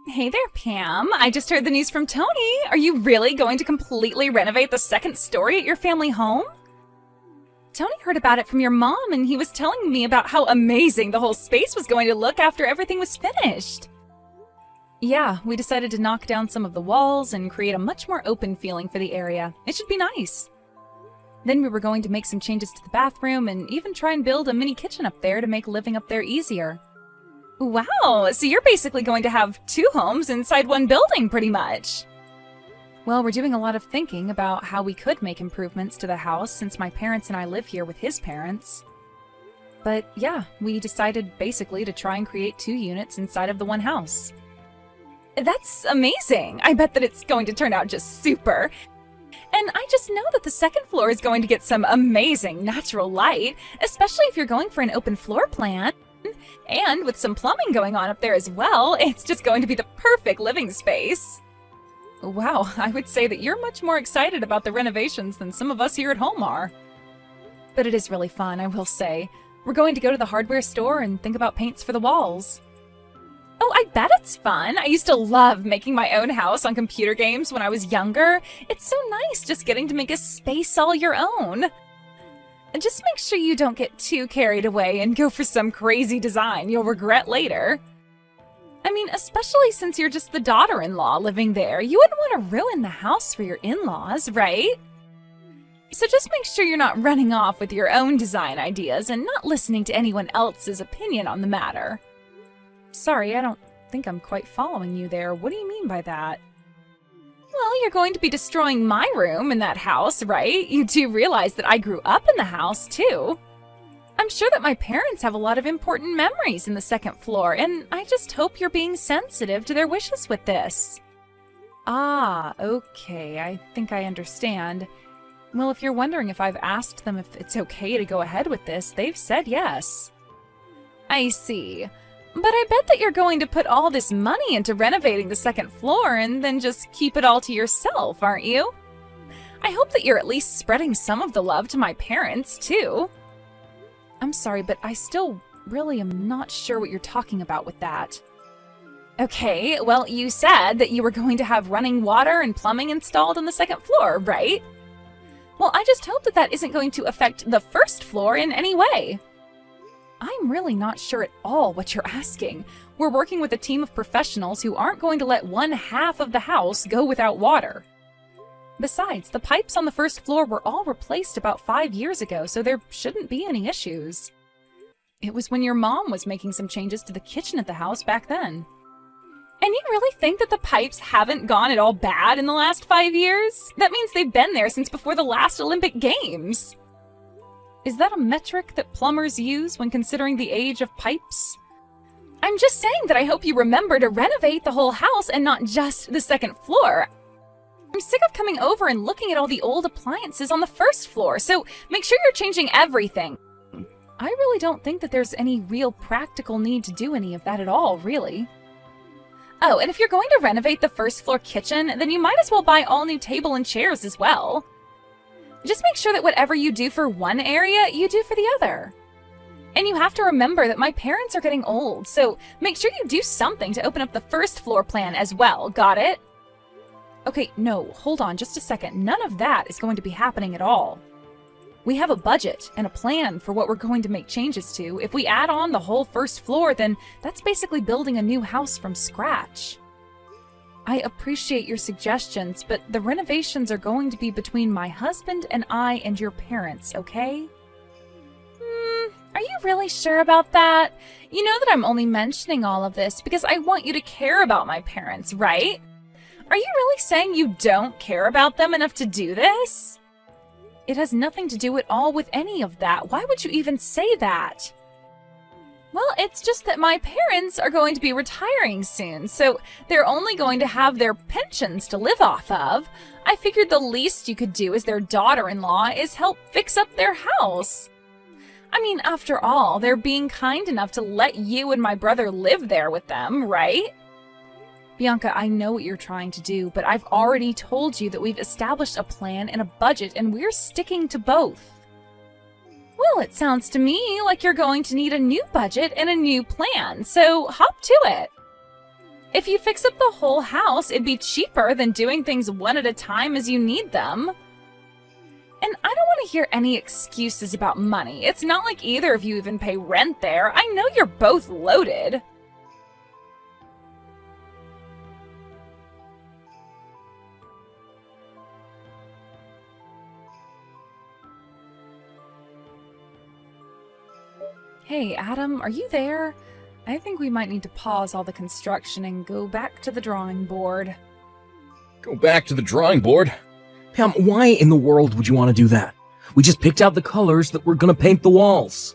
Hey there, Pam. I just heard the news from Tony. Are you really going to completely renovate the second story at your family home? Tony heard about it from your mom, and he was telling me about how amazing the whole space was going to look after everything was finished. Yeah, we decided to knock down some of the walls and create a much more open feeling for the area. It should be nice. Then we were going to make some changes to the bathroom and even try and build a mini kitchen up there to make living up there easier. Wow, so you're basically going to have two homes inside one building, pretty much. Well, we're doing a lot of thinking about how we could make improvements to the house since my parents and I live here with his parents. But yeah, we decided basically to try and create two units inside of the one house. That's amazing! I bet that it's going to turn out just super. And I just know that the second floor is going to get some amazing natural light, especially if you're going for an open floor plan. And with some plumbing going on up there as well, it's just going to be the perfect living space. Wow, I would say that you're much more excited about the renovations than some of us here at home are. But it is really fun, I will say. We're going to go to the hardware store and think about paints for the walls. Oh, I bet it's fun. I used to love making my own house on computer games when I was younger. It's so nice just getting to make a space all your own. And just make sure you don't get too carried away and go for some crazy design you'll regret later. I mean, especially since you're just the daughter-in-law living there, you wouldn't want to ruin the house for your in-laws, right? So just make sure you're not running off with your own design ideas and not listening to anyone else's opinion on the matter. Sorry, I don't think I'm quite following you there. What do you mean by that? Well, you're going to be destroying my room in that house, right? You do realize that I grew up in the house, too. I'm sure that my parents have a lot of important memories in the second floor, and I just hope you're being sensitive to their wishes with this. Ah, okay, I think I understand. Well, if you're wondering if I've asked them if it's okay to go ahead with this, they've said yes. I see. But I bet that you're going to put all this money into renovating the second floor and then just keep it all to yourself, aren't you? I hope that you're at least spreading some of the love to my parents, too. I'm sorry, but I still really am not sure what you're talking about with that. Okay, well, you said that you were going to have running water and plumbing installed on the second floor, right? Well, I just hope that that isn't going to affect the first floor in any way. I'm really not sure at all what you're asking. We're working with a team of professionals who aren't going to let one half of the house go without water. Besides, the pipes on the first floor were all replaced about 5 years ago, so there shouldn't be any issues. It was when your mom was making some changes to the kitchen at the house back then. And you really think that the pipes haven't gone at all bad in the last 5 years? That means they've been there since before the last Olympic Games. Is that a metric that plumbers use when considering the age of pipes? I'm just saying that I hope you remember to renovate the whole house and not just the second floor. I'm sick of coming over and looking at all the old appliances on the first floor, so make sure you're changing everything. I really don't think that there's any real practical need to do any of that at all, really. Oh, and if you're going to renovate the first floor kitchen, then you might as well buy all new table and chairs as well. Just make sure that whatever you do for one area, you do for the other. And you have to remember that my parents are getting old, so make sure you do something to open up the first floor plan as well, got it? Okay, no, hold on just a second. None of that is going to be happening at all. We have a budget and a plan for what we're going to make changes to. If we add on the whole first floor, then that's basically building a new house from scratch. I appreciate your suggestions, but the renovations are going to be between my husband and I and your parents, okay? Are you really sure about that? You know that I'm only mentioning all of this because I want you to care about my parents, right? Are you really saying you don't care about them enough to do this? It has nothing to do at all with any of that. Why would you even say that? Well, it's just that my parents are going to be retiring soon, so they're only going to have their pensions to live off of. I figured the least you could do as their daughter-in-law is help fix up their house. I mean, after all, they're being kind enough to let you and my brother live there with them, right? Bianca, I know what you're trying to do, but I've already told you that we've established a plan and a budget, and we're sticking to both. Well, it sounds to me like you're going to need a new budget and a new plan, so hop to it. If you fix up the whole house, it'd be cheaper than doing things one at a time as you need them. And I don't want to hear any excuses about money. It's not like either of you even pay rent there. I know you're both loaded. Hey, Adam, are you there? I think we might need to pause all the construction and go back to the drawing board. Go back to the drawing board? Pam, why in the world would you want to do that? We just picked out the colors that we're gonna paint the walls.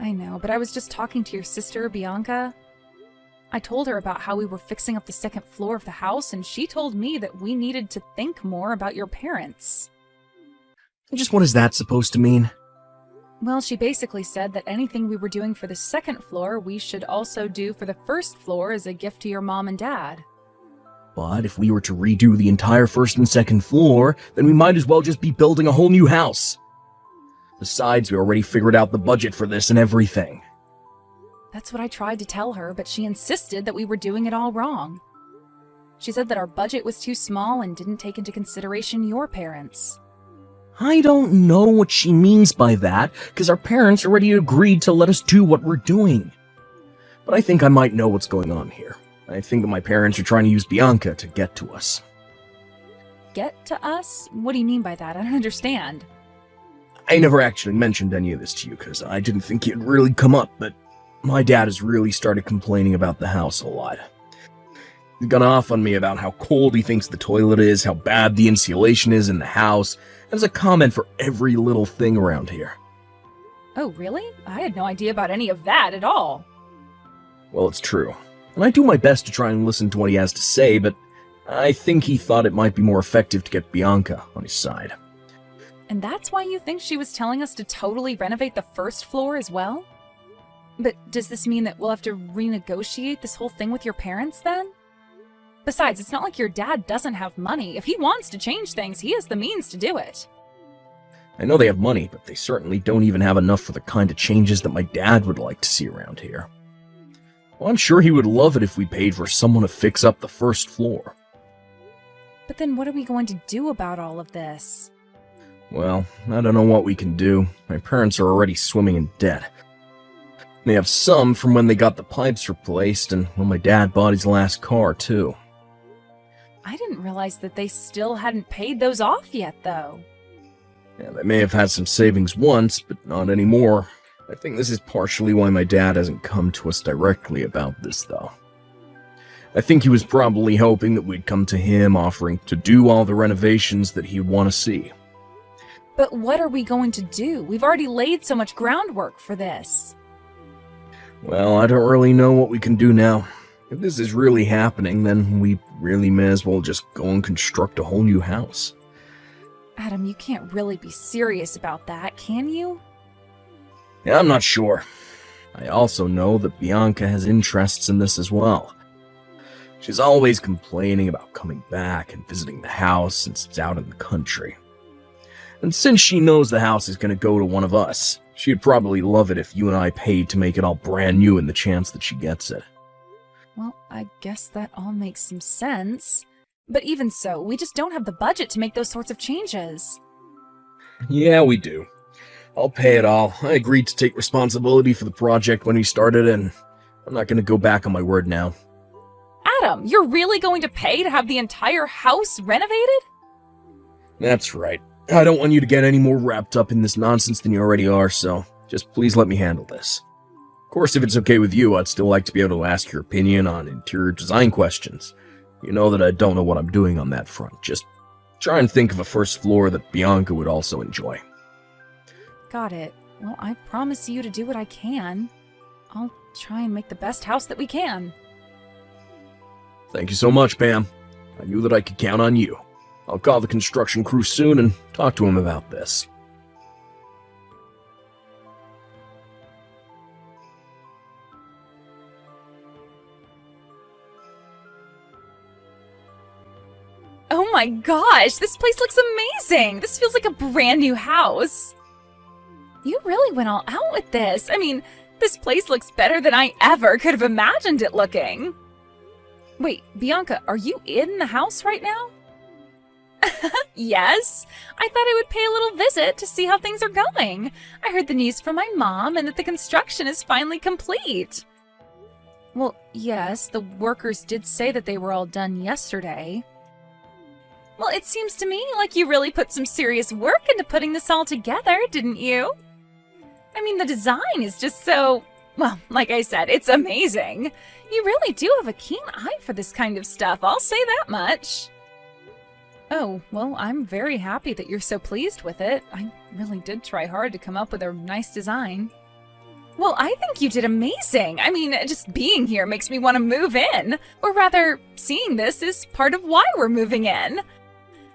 I know, but I was just talking to your sister, Bianca. I told her about how we were fixing up the second floor of the house, and she told me that we needed to think more about your parents. Just what is that supposed to mean? Well, she basically said that anything we were doing for the second floor, we should also do for the first floor as a gift to your mom and dad. But if we were to redo the entire first and second floor, then we might as well just be building a whole new house. Besides, we already figured out the budget for this and everything. That's what I tried to tell her, but she insisted that we were doing it all wrong. She said that our budget was too small and didn't take into consideration your parents. I don't know what she means by that, because our parents already agreed to let us do what we're doing. But I think I might know what's going on here. I think that my parents are trying to use Bianca to get to us. Get to us? What do you mean by that? I don't understand. I never actually mentioned any of this to you, because I didn't think it'd really come up, but my dad has really started complaining about the house a lot. He's gone off on me about how cold he thinks the toilet is, how bad the insulation is in the house, as a comment for every little thing around here. Oh, really? I had no idea about any of that at all. Well, it's true. And I do my best to try and listen to what he has to say, but I think he thought it might be more effective to get Bianca on his side. And that's why you think she was telling us to totally renovate the first floor as well? But does this mean that we'll have to renegotiate this whole thing with your parents then? Besides, it's not like your dad doesn't have money. If he wants to change things, he has the means to do it. I know they have money, but they certainly don't even have enough for the kind of changes that my dad would like to see around here. Well, I'm sure he would love it if we paid for someone to fix up the first floor. But then what are we going to do about all of this? Well, I don't know what we can do. My parents are already swimming in debt. They have some from when they got the pipes replaced and when my dad bought his last car, too. I didn't realize that they still hadn't paid those off yet, though. Yeah, they may have had some savings once, but not anymore. I think this is partially why my dad hasn't come to us directly about this, though. I think he was probably hoping that we'd come to him offering to do all the renovations that he'd want to see. But what are we going to do? We've already laid so much groundwork for this. Well, I don't really know what we can do now. If this is really happening, then we really may as well just go and construct a whole new house. Adam, you can't really be serious about that, can you? Yeah, I'm not sure. I also know that Bianca has interests in this as well. She's always complaining about coming back and visiting the house since it's out in the country. And since she knows the house is going to go to one of us, she'd probably love it if you and I paid to make it all brand new in the chance that she gets it. Well, I guess that all makes some sense. But even so, we just don't have the budget to make those sorts of changes. Yeah, we do. I'll pay it all. I agreed to take responsibility for the project when we started, and I'm not going to go back on my word now. Adam, you're really going to pay to have the entire house renovated? That's right. I don't want you to get any more wrapped up in this nonsense than you already are, so just please let me handle this. Of course, if it's okay with you, I'd still like to be able to ask your opinion on interior design questions. You know that I don't know what I'm doing on that front. Just try and think of a first floor that Bianca would also enjoy. Got it. Well, I promise you to do what I can. I'll try and make the best house that we can. Thank you so much, Pam. I knew that I could count on you. I'll call the construction crew soon and talk to him about this. Oh my gosh, this place looks amazing! This feels like a brand new house. You really went all out with this. I mean, this place looks better than I ever could have imagined it looking. Wait, Bianca, are you in the house right now? Yes. I thought I would pay a little visit to see how things are going. I heard the news from my mom and that the construction is finally complete. Well, yes, the workers did say that they were all done yesterday. Well, it seems to me like you really put some serious work into putting this all together, didn't you? I mean, the design is just so, well, like I said, it's amazing. You really do have a keen eye for this kind of stuff, I'll say that much. Oh, well, I'm very happy that you're so pleased with it. I really did try hard to come up with a nice design. Well, I think you did amazing. I mean, just being here makes me want to move in. Or rather, seeing this is part of why we're moving in.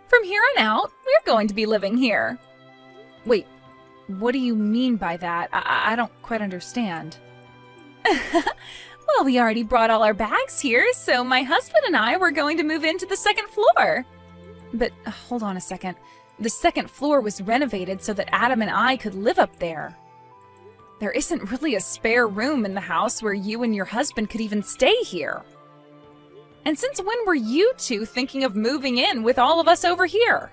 From here on out, we're going to be living here. Wait, what do you mean by that? I don't quite understand. Well, we already brought all our bags here, so my husband and I were going to move into the second floor. But hold on a second. The second floor was renovated so that Adam and I could live up there. There isn't really a spare room in the house where you and your husband could even stay here. And since when were you two thinking of moving in with all of us over here?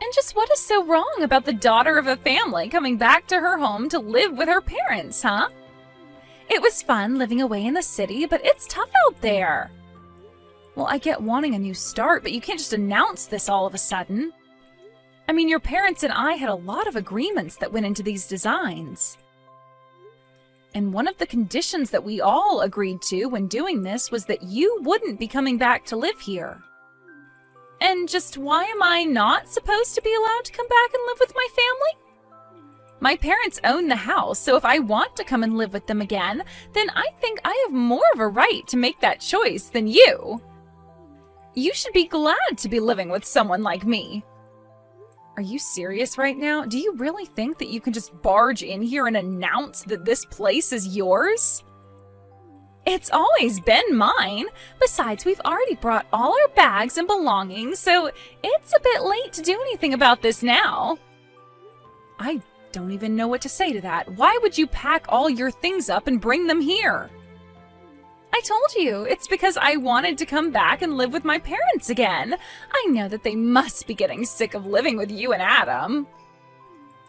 And just what is so wrong about the daughter of a family coming back to her home to live with her parents, huh? It was fun living away in the city, but it's tough out there. Well, I get wanting a new start, but you can't just announce this all of a sudden. I mean, your parents and I had a lot of agreements that went into these designs. And one of the conditions that we all agreed to when doing this was that you wouldn't be coming back to live here. And just why am I not supposed to be allowed to come back and live with my family? My parents own the house, so if I want to come and live with them again, then I think I have more of a right to make that choice than you. You should be glad to be living with someone like me. Are you serious right now? Do you really think that you can just barge in here and announce that this place is yours? It's always been mine. Besides, we've already brought all our bags and belongings, so it's a bit late to do anything about this now. I don't even know what to say to that. Why would you pack all your things up and bring them here? I told you, it's because I wanted to come back and live with my parents again. I know that they must be getting sick of living with you and Adam.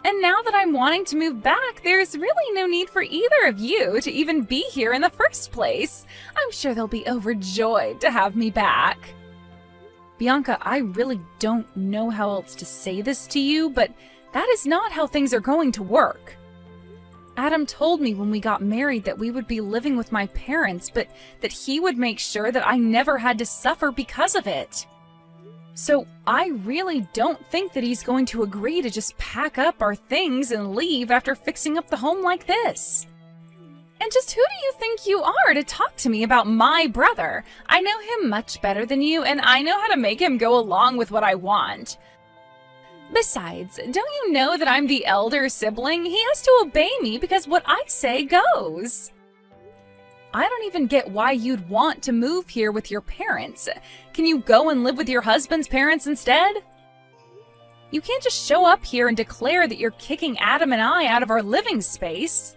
And now that I'm wanting to move back, there's really no need for either of you to even be here in the first place. I'm sure they'll be overjoyed to have me back. Bianca, I really don't know how else to say this to you, but that is not how things are going to work. Adam told me when we got married that we would be living with my parents, but that he would make sure that I never had to suffer because of it. So I really don't think that he's going to agree to just pack up our things and leave after fixing up the home like this. And just who do you think you are to talk to me about my brother? I know him much better than you, and I know how to make him go along with what I want. Besides, don't you know that I'm the elder sibling? He has to obey me because what I say goes. I don't even get why you'd want to move here with your parents. Can you go and live with your husband's parents instead? You can't just show up here and declare that you're kicking Adam and I out of our living space.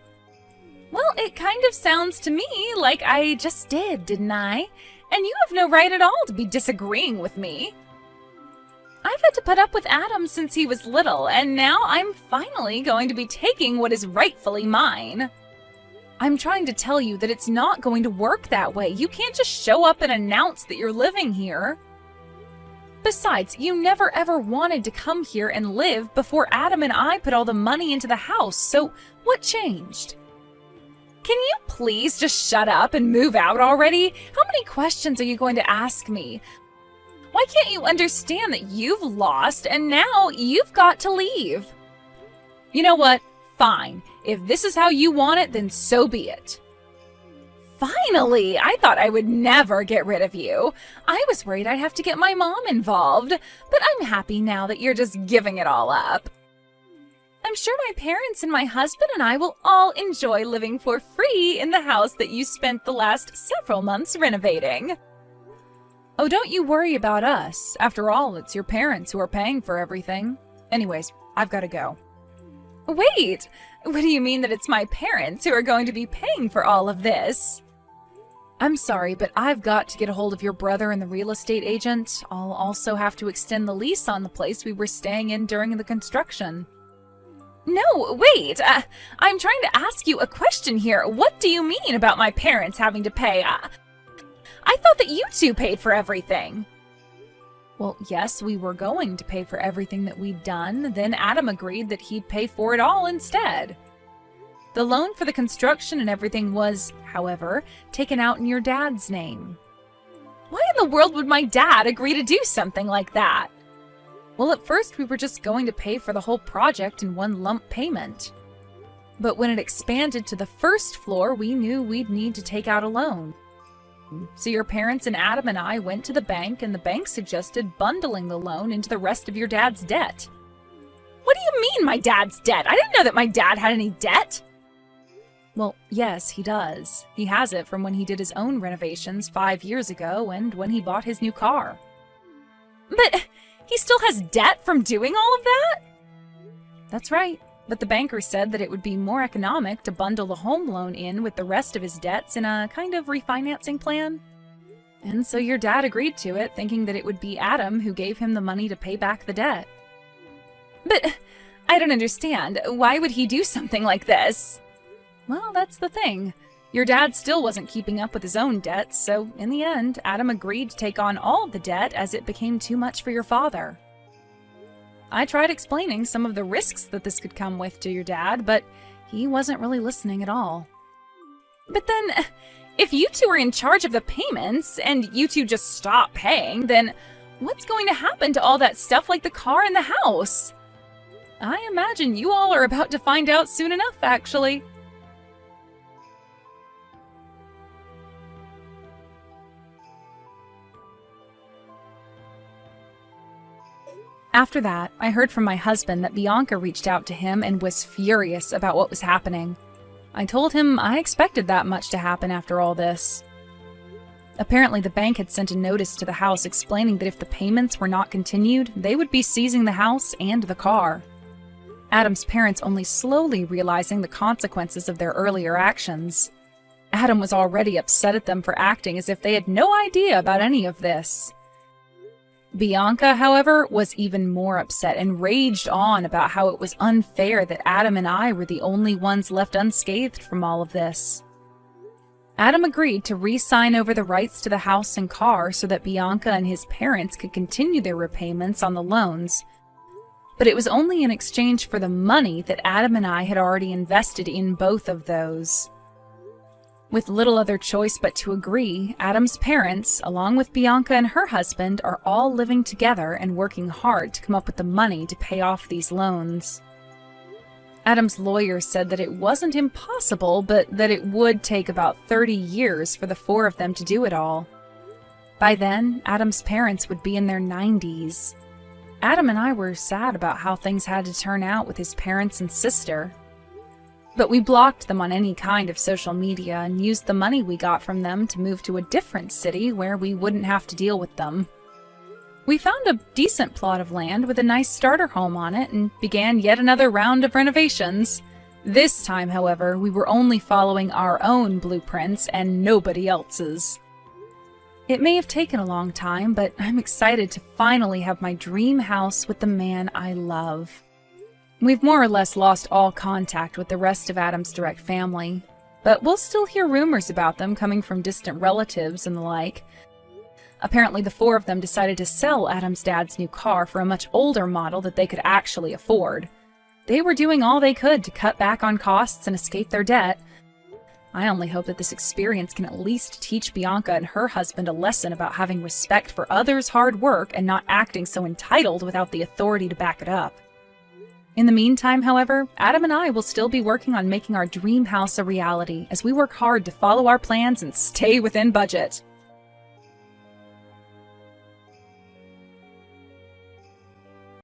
Well, it kind of sounds to me like I just did, didn't I? And you have no right at all to be disagreeing with me. I've had to put up with Adam since he was little, and now I'm finally going to be taking what is rightfully mine. I'm trying to tell you that it's not going to work that way. You can't just show up and announce that you're living here. Besides, you never ever wanted to come here and live before Adam and I put all the money into the house, so what changed? Can you please just shut up and move out already? How many questions are you going to ask me? Why can't you understand that you've lost and now you've got to leave? You know what? Fine. If this is how you want it, then so be it. Finally! I thought I would never get rid of you. I was worried I'd have to get my mom involved, but I'm happy now that you're just giving it all up. I'm sure my parents and my husband and I will all enjoy living for free in the house that you spent the last several months renovating. Oh, don't you worry about us. After all, it's your parents who are paying for everything. Anyways, I've got to go. Wait! What do you mean that it's my parents who are going to be paying for all of this? I'm sorry, but I've got to get a hold of your brother and the real estate agent. I'll also have to extend the lease on the place we were staying in during the construction. No, wait! I'm trying to ask you a question here. What do you mean about my parents having to pay? I thought that you two paid for everything. Well, yes, we were going to pay for everything that we'd done. Then Adam agreed that he'd pay for it all instead. The loan for the construction and everything was, however, taken out in your dad's name. Why in the world would my dad agree to do something like that? Well, at first we were just going to pay for the whole project in one lump payment. But when it expanded to the first floor, we knew we'd need to take out a loan. So your parents and Adam and I went to the bank, and the bank suggested bundling the loan into the rest of your dad's debt. What do you mean, my dad's debt? I didn't know that my dad had any debt. Well, yes, he does. He has it from when he did his own renovations 5 years ago and when he bought his new car. But he still has debt from doing all of that? That's right. But the banker said that it would be more economic to bundle the home loan in with the rest of his debts in a kind of refinancing plan. And so your dad agreed to it, thinking that it would be Adam who gave him the money to pay back the debt. But I don't understand. Why would he do something like this? Well, that's the thing. Your dad still wasn't keeping up with his own debts, so in the end, Adam agreed to take on all the debt as it became too much for your father. I tried explaining some of the risks that this could come with to your dad, but he wasn't really listening at all. But then, if you two are in charge of the payments, and you two just stop paying, then what's going to happen to all that stuff like the car and the house? I imagine you all are about to find out soon enough, actually. After that, I heard from my husband that Bianca reached out to him and was furious about what was happening. I told him I expected that much to happen after all this. Apparently, the bank had sent a notice to the house explaining that if the payments were not continued, they would be seizing the house and the car. Adam's parents only slowly realizing the consequences of their earlier actions. Adam was already upset at them for acting as if they had no idea about any of this. Bianca, however, was even more upset and raged on about how it was unfair that Adam and I were the only ones left unscathed from all of this. Adam agreed to re-sign over the rights to the house and car so that Bianca and his parents could continue their repayments on the loans. But it was only in exchange for the money that Adam and I had already invested in both of those. With little other choice but to agree, Adam's parents, along with Bianca and her husband, are all living together and working hard to come up with the money to pay off these loans. Adam's lawyer said that it wasn't impossible, but that it would take about 30 years for the four of them to do it all. By then, Adam's parents would be in their 90s. Adam and I were sad about how things had to turn out with his parents and sister. But we blocked them on any kind of social media and used the money we got from them to move to a different city where we wouldn't have to deal with them. We found a decent plot of land with a nice starter home on it and began yet another round of renovations. This time, however, we were only following our own blueprints and nobody else's. It may have taken a long time, but I'm excited to finally have my dream house with the man I love. We've more or less lost all contact with the rest of Adam's direct family, but we'll still hear rumors about them coming from distant relatives and the like. Apparently the four of them decided to sell Adam's dad's new car for a much older model that they could actually afford. They were doing all they could to cut back on costs and escape their debt. I only hope that this experience can at least teach Bianca and her husband a lesson about having respect for others' hard work and not acting so entitled without the authority to back it up. In the meantime, however, Adam and I will still be working on making our dream house a reality as we work hard to follow our plans and stay within budget.